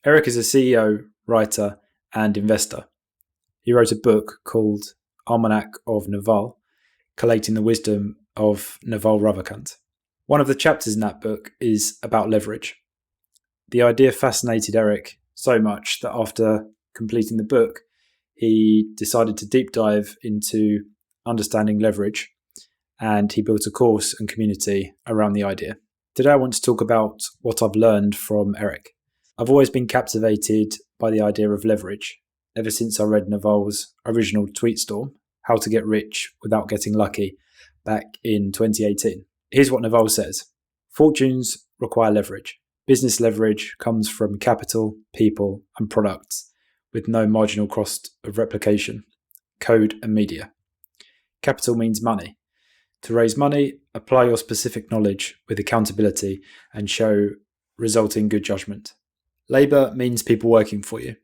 Eric is a CEO, writer, and investor. He wrote a book called Almanack of Naval, collating the wisdom of Naval Ravikant. One of the chapters in that book is about leverage. The idea fascinated Eric so much that after completing the book, he decided to deep dive into understanding leverage, and he built a course and community around the idea. Today I want to talk about what I've learned from Eric. I've always been captivated by the idea of leverage, ever since I read Naval's original tweet storm, How to Get Rich Without Getting Lucky, back in 2018. Here's what Naval says. Fortunes require leverage. Business leverage comes from capital, people, and products with no marginal cost of replication, code, and media. Capital means money. To raise money, apply your specific knowledge with accountability and show resulting good judgment. Labour means people working for you.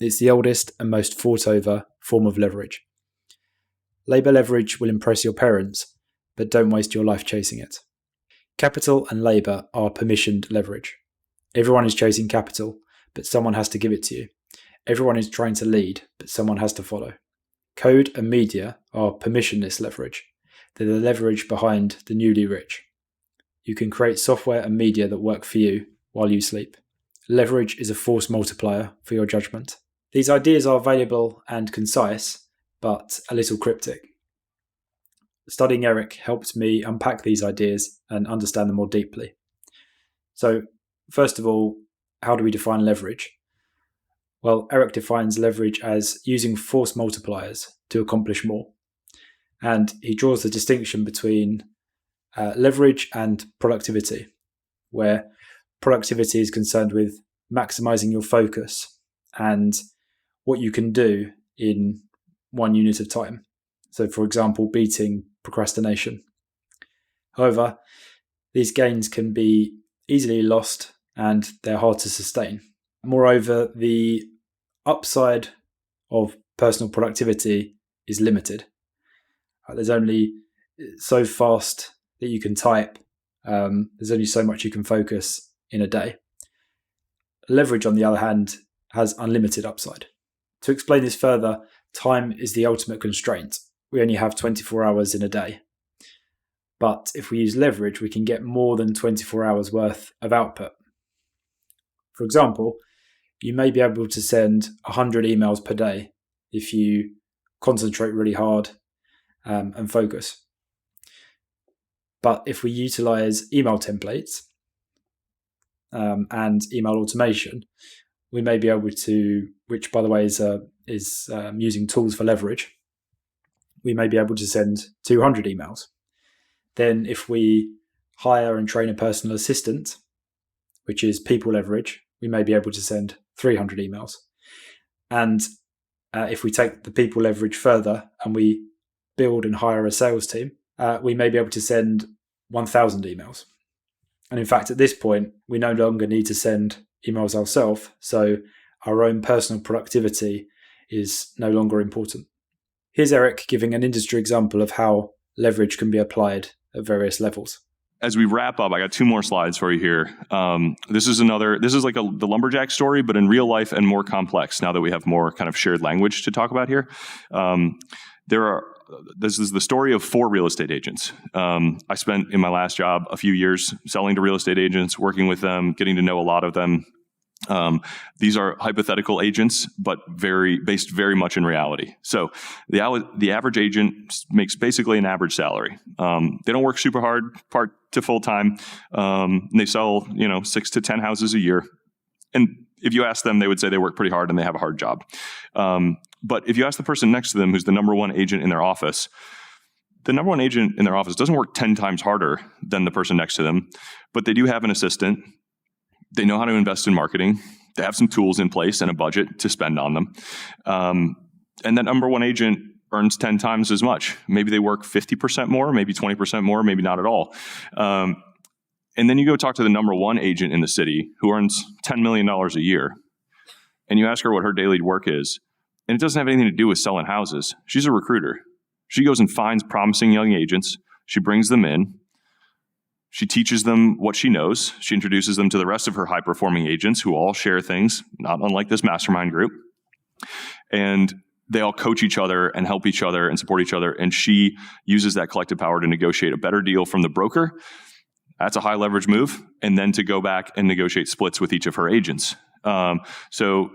It's the oldest and most fought over form of leverage. Labour leverage will impress your parents, but don't waste your life chasing it. Capital and labour are permissioned leverage. Everyone is chasing capital, but someone has to give it to you. Everyone is trying to lead, but someone has to follow. Code and media are permissionless leverage. They're the leverage behind the newly rich. You can create software and media that work for you while you sleep. Leverage is a force multiplier for your judgment. These ideas are valuable and concise, but a little cryptic. Studying Eric helped me unpack these ideas and understand them more deeply. So, first of all, how do we define leverage? Well, Eric defines leverage as using force multipliers to accomplish more. And he draws the distinction between leverage and productivity, where productivity is concerned with maximizing your focus and what you can do in 1 unit of time. So, for example, beating procrastination. However, these gains can be easily lost and they're hard to sustain. Moreover, the upside of personal productivity is limited. There's only so fast that you can type. There's only so much you can focus in a day. Leverage, on the other hand, has unlimited upside. To explain this further, time is the ultimate constraint. We only have 24 hours in a day. But if we use leverage, we can get more than 24 hours worth of output. For example, you may be able to send 100 emails per day if you concentrate really hard and focus. But if we utilize email templates and email automation, we may be able to, which by the way is using tools for leverage, we may be able to send 200 emails. Then if we hire and train a personal assistant, which is people leverage, we may be able to send 300 emails. And if we take the people leverage further and we build and hire a sales team, we may be able to send 1,000 emails. And in fact, at this point, we no longer need to send emails ourselves, so our own personal productivity is no longer important. Here's Eric giving an industry example of how leverage can be applied at various levels. As we wrap up, I got 2 more slides for you here. This is like the lumberjack story, but in real life and more complex now that we have more kind of shared language to talk about here. This is the story of 4 real estate agents. I spent in my last job a few years selling to real estate agents, working with them, getting to know a lot of them. These are hypothetical agents, but based very much in reality. So the average agent makes basically an average salary. They don't work super hard, part to full time. They sell 6 to 10 houses a year. And if you ask them, they would say they work pretty hard and they have a hard job. But if you ask the person next to them, who's the number one agent in their office, the number one agent in their office doesn't work 10 times harder than the person next to them, but they do have an assistant. They know how to invest in marketing. They have some tools in place and a budget to spend on them. And that number one agent earns 10 times as much. Maybe they work 50% more, maybe 20% more, maybe not at all. And then you go talk to the number one agent in the city who earns $10 million a year, and you ask her what her daily work is, and it doesn't have anything to do with selling houses. She's a recruiter. She goes and finds promising young agents. She brings them in. She teaches them what she knows. She introduces them to the rest of her high-performing agents who all share things, not unlike this mastermind group. And they all coach each other and help each other and support each other. And she uses that collective power to negotiate a better deal from the broker. That's a high leverage move. And then to go back and negotiate splits with each of her agents. So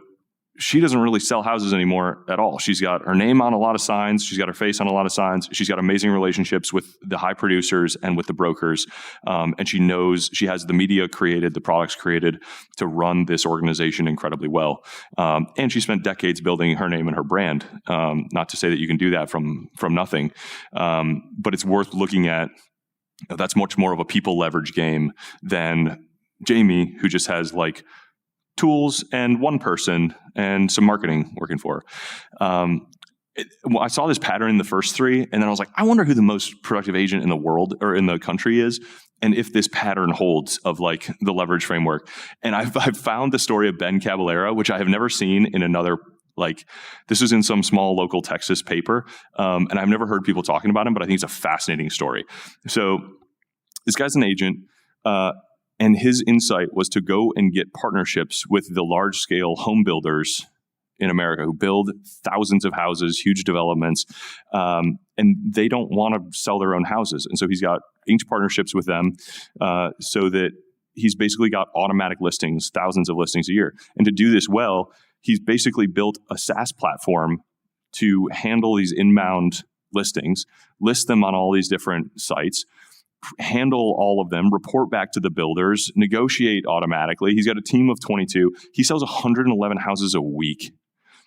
she doesn't really sell houses anymore at all. She's got her name on a lot of signs. She's got her face on a lot of signs. She's got amazing relationships with the high producers and with the brokers. And she knows she has the media created, the products created to run this organization incredibly well. And she spent decades building her name and her brand. Not to say that you can do that from nothing, but it's worth looking at. That's much more of a people leverage game than Jamie, who just has like tools and one person and some marketing working for her. I saw this pattern in the first three, and then I was like, I wonder who the most productive agent in the world or in the country is, and if this pattern holds of like the leverage framework. And I've found the story of Ben Caballero, which I have never seen in another, like this was in some small local Texas paper, and I've never heard people talking about him, but I think it's a fascinating story. So this guy's an agent, and his insight was to go and get partnerships with the large-scale home builders in America who build thousands of houses, huge developments, and they don't want to sell their own houses. And so he's got inked partnerships with them so that he's basically got automatic listings, thousands of listings a year. And to do this well, he's basically built a SaaS platform to handle these inbound listings, list them on all these different sites, handle all of them, report back to the builders, negotiate automatically. He's got a team of 22. He sells 111 houses a week,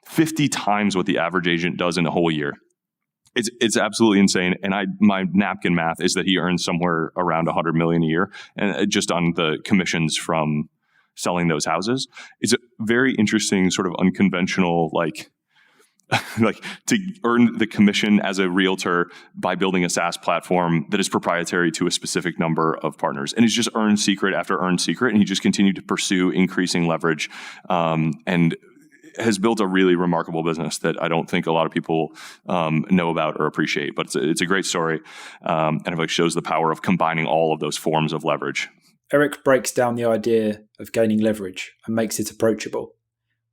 50 times what the average agent does in a whole year. It's absolutely insane. And my napkin math is that he earns somewhere around $100 million a year, and just on the commissions from selling those houses. It's a very interesting sort of unconventional, like to earn the commission as a realtor by building a SaaS platform that is proprietary to a specific number of partners. And he's just earned secret after earned secret. And he just continued to pursue increasing leverage, and has built a really remarkable business that I don't think a lot of people know about or appreciate. But it's a great story. And it like shows the power of combining all of those forms of leverage. Eric breaks down the idea of gaining leverage and makes it approachable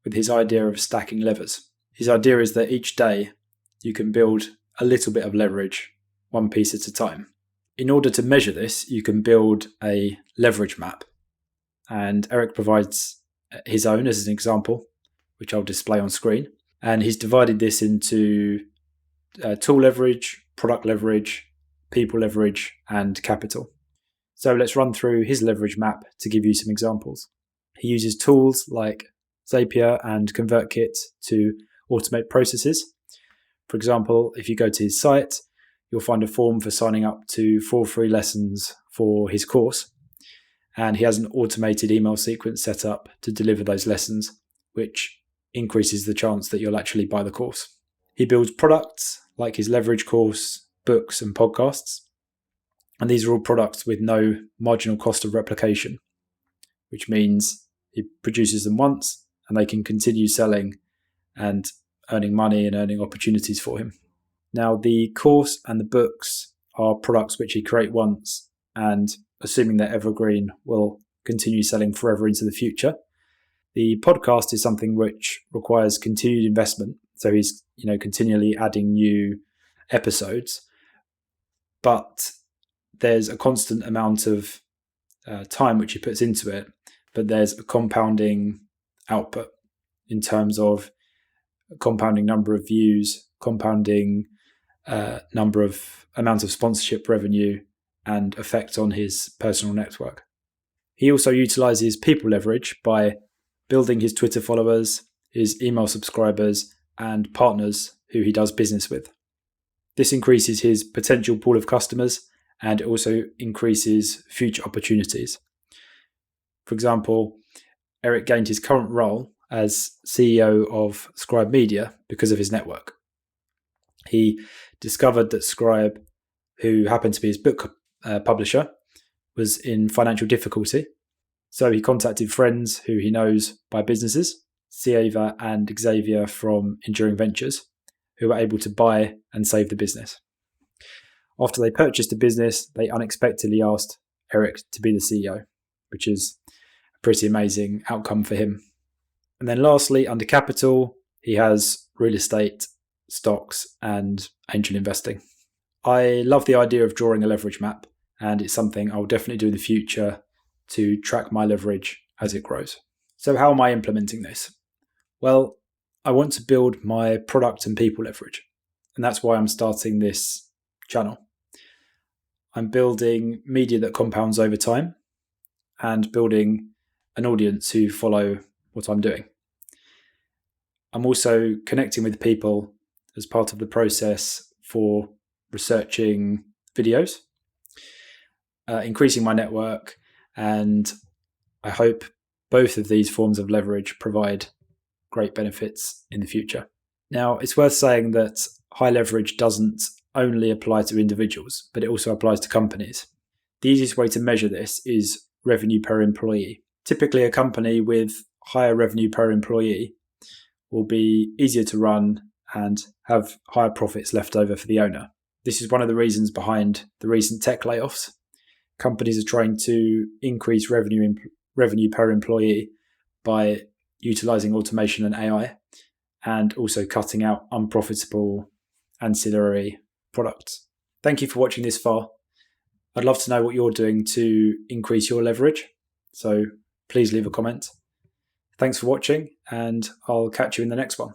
with his idea of stacking levers. His idea is that each day you can build a little bit of leverage, one piece at a time. In order to measure this, you can build a leverage map. And Eric provides his own as an example, which I'll display on screen. And he's divided this into tool leverage, product leverage, people leverage, and capital. So let's run through his leverage map to give you some examples. He uses tools like Zapier and ConvertKit to automate processes. For example, if you go to his site, you'll find a form for signing up to 4 free lessons for his course. And he has an automated email sequence set up to deliver those lessons, which increases the chance that you'll actually buy the course. He builds products like his leverage course, books, and podcasts. And these are all products with no marginal cost of replication, which means he produces them once and they can continue selling and earning money and earning opportunities for him. Now, the course and the books are products which he creates once, and assuming they're evergreen, will continue selling forever into the future. The podcast is something which requires continued investment, so he's continually adding new episodes, but there's a constant amount of time which he puts into it, but there's a compounding output in terms of compounding number of views, compounding amount of sponsorship revenue, and effect on his personal network. He also utilizes people leverage by building his Twitter followers, his email subscribers, and partners who he does business with. This increases his potential pool of customers, and it also increases future opportunities. For example, Eric gained his current role as CEO of Scribe Media because of his network. He discovered that Scribe, who happened to be his book publisher, was in financial difficulty. So he contacted friends who he knows by businesses, Sieva and Xavier from Enduring Ventures, who were able to buy and save the business. After they purchased the business, they unexpectedly asked Eric to be the CEO, which is a pretty amazing outcome for him. And then lastly, under capital, he has real estate, stocks, and angel investing. I love the idea of drawing a leverage map, and it's something I'll definitely do in the future to track my leverage as it grows. So how am I implementing this? Well, I want to build my product and people leverage, and that's why I'm starting this channel. I'm building media that compounds over time and building an audience who follow what I'm doing. I'm also connecting with people as part of the process for researching videos, increasing my network, and I hope both of these forms of leverage provide great benefits in the future. Now, it's worth saying that high leverage doesn't only apply to individuals, but it also applies to companies. The easiest way to measure this is revenue per employee. Typically, a company with higher revenue per employee will be easier to run and have higher profits left over for the owner. This is one of the reasons behind the recent tech layoffs. Companies are trying to increase revenue per employee by utilizing automation and AI, and also cutting out unprofitable ancillary products. Thank you for watching this far. I'd love to know what you're doing to increase your leverage, so please leave a comment. Thanks for watching, and I'll catch you in the next one.